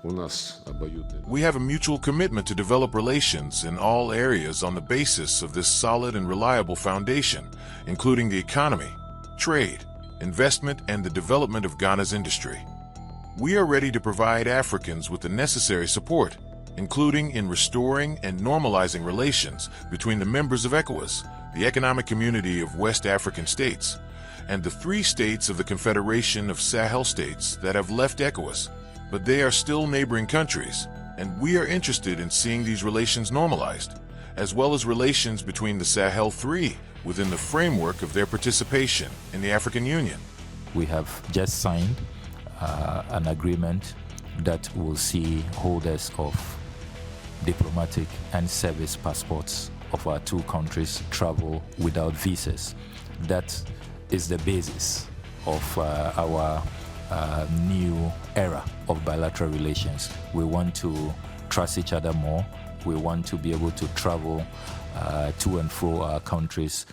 We have a mutual commitment to develop relations in all areas on the basis of this solid and reliable foundation, including the economy, trade, investment, and the development of Ghana's industry. We are ready to provide Africans with the necessary support, including in restoring and normalizing relations between the members of ECOWAS, the Economic Community of West African States, and the 3 states of the Confederation of Sahel States that have left ECOWAS, but they are still neighboring countries, and we are interested in seeing these relations normalized, as well as relations between the Sahel 3 within the framework of their participation in the African Union. We have just signed an agreement that will see holders of diplomatic and service passports of our 2 countries travel without visas. That is the basis of our new era of bilateral relations. We want to trust each other more. We want to be able to travel to and fro our countries.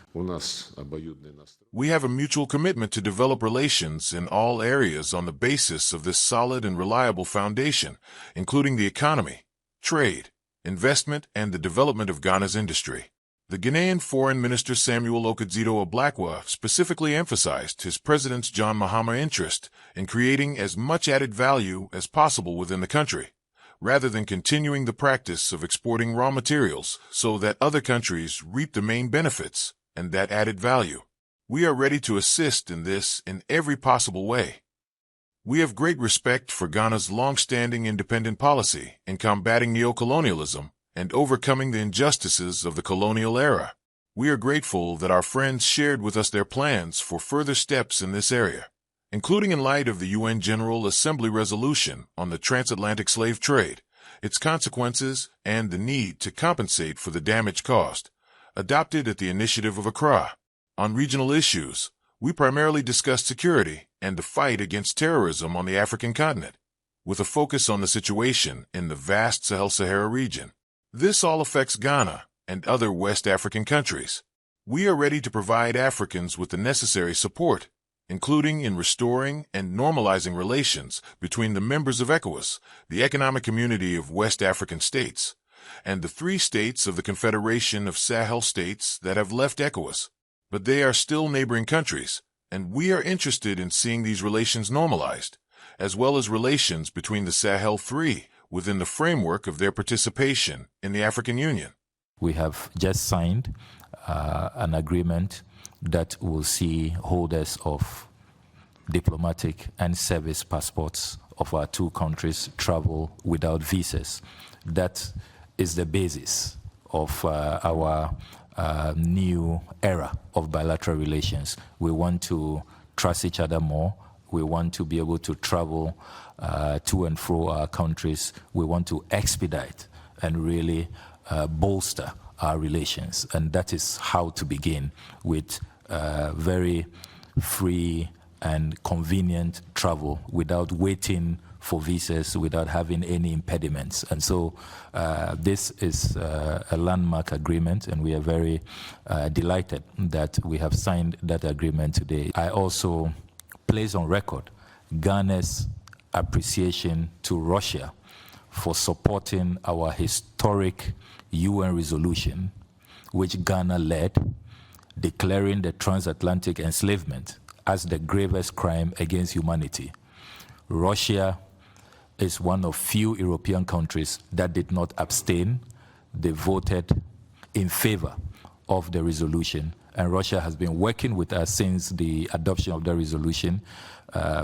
We have a mutual commitment to develop relations in all areas on the basis of this solid and reliable foundation, including the economy, trade, investment, and the development of Ghana's industry. The Ghanaian Foreign Minister Samuel Okudzeto Ablakwa specifically emphasized his President John Mahama's interest in creating as much added value as possible within the country, rather than continuing the practice of exporting raw materials so that other countries reap the main benefits and that added value. We are ready to assist in this in every possible way. We have great respect for Ghana's long-standing independent policy in combating neocolonialism and overcoming the injustices of the colonial era. We are grateful that our friends shared with us their plans for further steps in this area, including in light of the UN General Assembly resolution on the transatlantic slave trade, its consequences, and the need to compensate for the damage caused, adopted at the initiative of Accra. On regional issues, we primarily discussed security and the fight against terrorism on the African continent, with a focus on the situation in the vast Sahel-Sahara region. This all affects Ghana and other West African countries. We are ready to provide Africans with the necessary support, including in restoring and normalizing relations between the members of ECOWAS, the Economic Community of West African States, and the 3 states of the Confederation of Sahel States that have left ECOWAS, but they are still neighboring countries, and we are interested in seeing these relations normalized, as well as relations between the Sahel 3 within the framework of their participation in the African Union. We have just signed an agreement that will see holders of diplomatic and service passports of our 2 countries travel without visas. That is the basis of our new era of bilateral relations. We want to trust each other more. We want to be able to travel to and fro our countries. We want to expedite and really bolster our relations. And that is how to begin, with very free and convenient travel without waiting for visas, without having any impediments. And so this is a landmark agreement, and we are very delighted that we have signed that agreement today. I also place on record Ghana's appreciation to Russia for supporting our historic UN resolution, which Ghana led, declaring the transatlantic enslavement as the gravest crime against humanity. Russia is one of few European countries that did not abstain. They voted in favor of the resolution, and Russia has been working with us since the adoption of the resolution.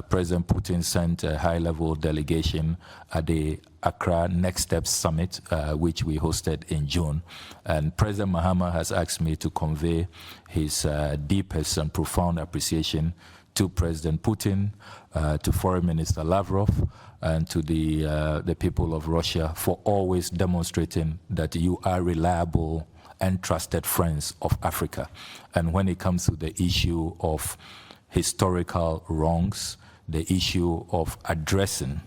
President Putin sent a high-level delegation at the Accra Next Steps Summit, which we hosted in June. And President Mahama has asked me to convey his deepest and profound appreciation to President Putin, to Foreign Minister Lavrov, and to the people of Russia for always demonstrating that you are reliable and trusted friends of Africa. And when it comes to the issue of historical wrongs, the issue of addressing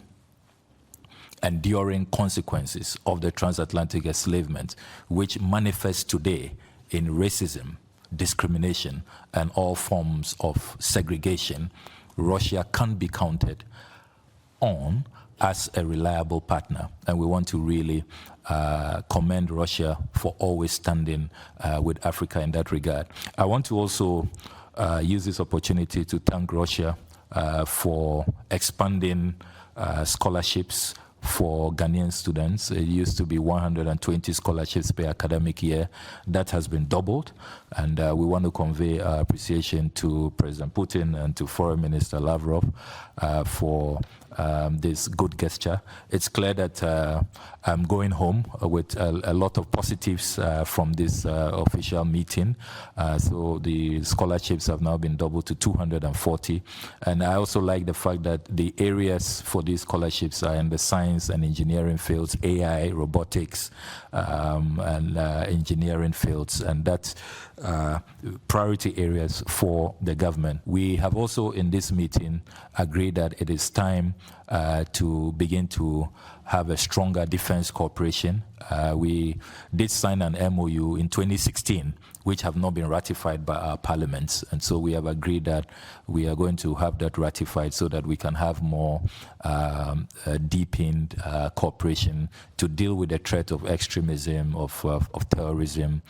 enduring consequences of the transatlantic enslavement, which manifests today in racism, discrimination, and all forms of segregation, Russia can't be counted on as a reliable partner. And we want to really commend Russia for always standing with Africa in that regard. I want to also use this opportunity to thank Russia for expanding scholarships for Ghanaian students. It used to be 120 scholarships per academic year. That has been doubled, and we want to convey our appreciation to President Putin and to Foreign Minister Lavrov for this good gesture. It's clear that I'm going home with a lot of positives from this official meeting. So the scholarships have now been doubled to 240. And I also like the fact that the areas for these scholarships are in the science and engineering fields, AI, robotics, and engineering fields. And that's priority areas for the government. We have also in this meeting agreed that it is time to begin to have a stronger defense cooperation. We did sign an MOU in 2016, which have not been ratified by our parliaments. And so we have agreed that we are going to have that ratified so that we can have more deepened cooperation to deal with the threat of extremism, of terrorism,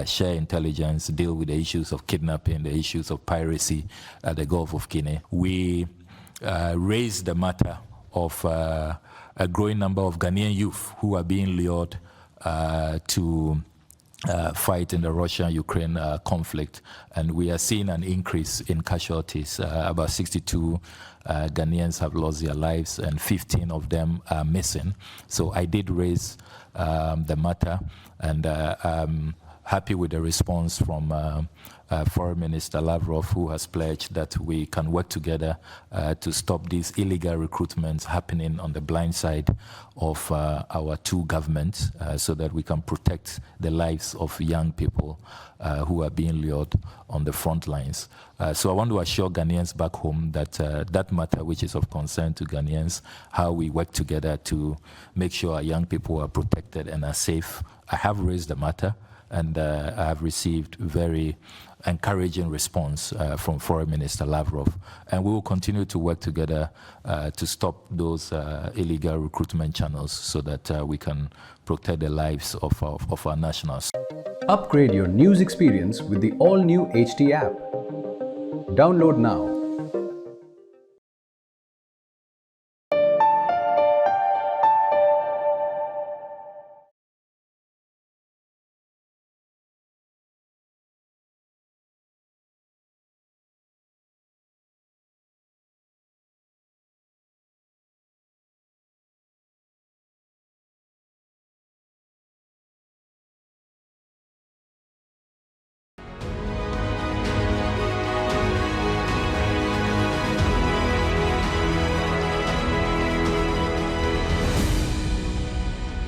share intelligence, deal with the issues of kidnapping, the issues of piracy at the Gulf of Guinea. We raised the matter of a growing number of Ghanaian youth who are being lured to fight in the Russia-Ukraine conflict, and we are seeing an increase in casualties. About 62 Ghanaians have lost their lives, and 15 of them are missing. So I did raise the matter, and I'm happy with the response from Foreign Minister Lavrov, who has pledged that we can work together to stop these illegal recruitments happening on the blind side of our two governments, so that we can protect the lives of young people who are being lured on the front lines. So I want to assure Ghanaians back home that that matter, which is of concern to Ghanaians, how we work together to make sure our young people are protected and are safe. I have raised the matter, and I have received very encouraging response from Foreign Minister Lavrov. And we will continue to work together to stop those illegal recruitment channels so that we can protect the lives of our nationals. Upgrade your news experience with the all-new HT app. Download now.